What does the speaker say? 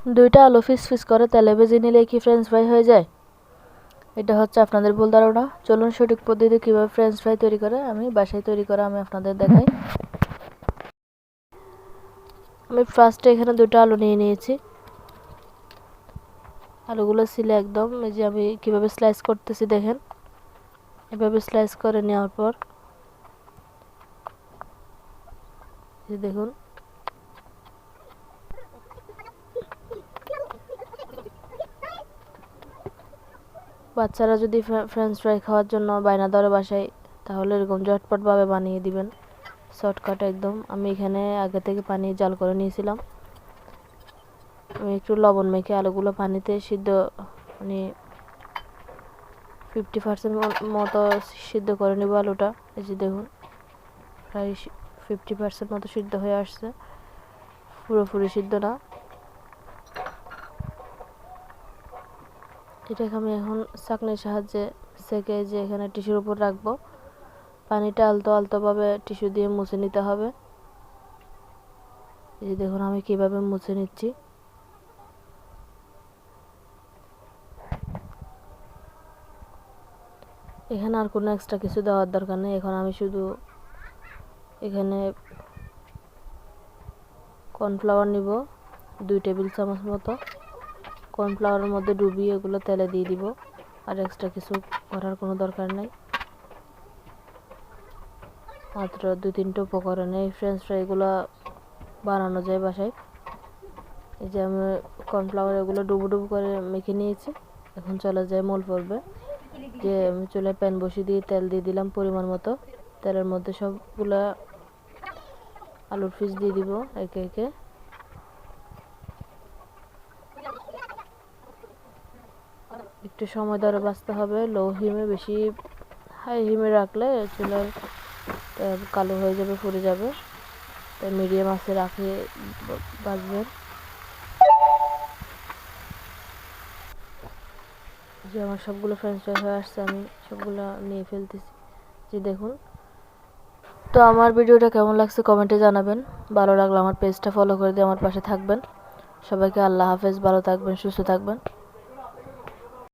দুইটা আলু ফিস ফিস করে তেলে ভেজে নিলে কি ফ্রেঞ্চ ফ্রাই হয়ে যায়? এটা হচ্ছে আপনাদের ভুল ধারণা। চলুন সঠিক পদ্ধতিতে কীভাবে ফ্রেঞ্চ ফ্রাই তৈরি করে আমি বাসায় তৈরি করে আমি আপনাদের দেখাই। আমি ফার্স্টে এখানে দুটো আলু নিয়ে নিয়েছি। আলুগুলো ছিলে একদম, এই যে আমি কীভাবে স্লাইস করতেছি দেখেন। এভাবে স্লাইস করে নেওয়ার পর এই দেখুন, বাচ্চারা যদি ফ্রেঞ্চ ফ্রাই খাওয়ার জন্য বায়না ধরে বাসায়, তাহলে এরকম ঝটপটভাবে বানিয়ে দিবেন, শর্টকাট একদম। আমি এখানে আগে থেকে পানি জাল করে নিয়েছিলাম। আমি একটু লবণ মেখে আলুগুলো পানিতে সিদ্ধ, মানে 50% মতো সিদ্ধ করে নেব আলুটা। এই যে দেখুন, প্রায় 50% মতো সিদ্ধ হয়ে আসছে, পুরোপুরি সিদ্ধ না। এটাকে আমি এখন ছাঁকনির সাহায্যে সেঁকে যে এখানে টিস্যুর উপর রাখবো। পানিটা আলতো আলতোভাবে টিস্যু দিয়ে মুছে নিতে হবে। এই যে দেখুন আমি কিভাবে মুছে নিচ্ছি। এখানে আর কোনো এক্সট্রা কিছু দেওয়ার দরকার নেই। এখন আমি শুধু এখানে কর্নফ্লাওয়ার নিব 2 টেবিল চামচ মতো। কর্নফ্লাওয়ারের মধ্যে ডুবিয়ে এগুলো তেলে দিয়ে দিব, আর এক্সট্রা কিছু করার কোনো দরকার নেই। মাত্র 2-3টা উপকরণে এই ফ্রেঞ্চ ফ্রাইগুলো বানানো যায় বাসায়। এই যে আমি কর্নফ্লাওয়ার এগুলো ডুবো ডুবো করে মেখে নিয়েছি। এখন চলে যায় মূল পর্বে। যে আমি চুলায় প্যান বসিয়ে দিয়ে তেল দিয়ে দিলাম পরিমাণ মতো। তেলের মধ্যে সবগুলা আলুর পিস দিয়ে দিব একে একে। একটু সময় ধরে ভাজতে হবে, লো হিমে। বেশি হাই হিমে রাখলে চুলার কালো হয়ে যাবে, পুড়ে যাবে। তাই মিডিয়াম আঁচে রাখে ভাজবেন। যে আমার সবগুলো ফ্রেঞ্চ ফ্রাই হয়ে আসছে, আমি সবগুলো নিয়ে ফেলতেছি। যে দেখুন। তো আমার ভিডিওটা কেমন লাগছে কমেন্টে জানাবেন। ভালো লাগলে আমার পেজটা ফলো করে দিয়ে আমার পাশে থাকবেন। সবাইকে আল্লাহ হাফেজ, ভালো থাকবেন, সুস্থ থাকবেন।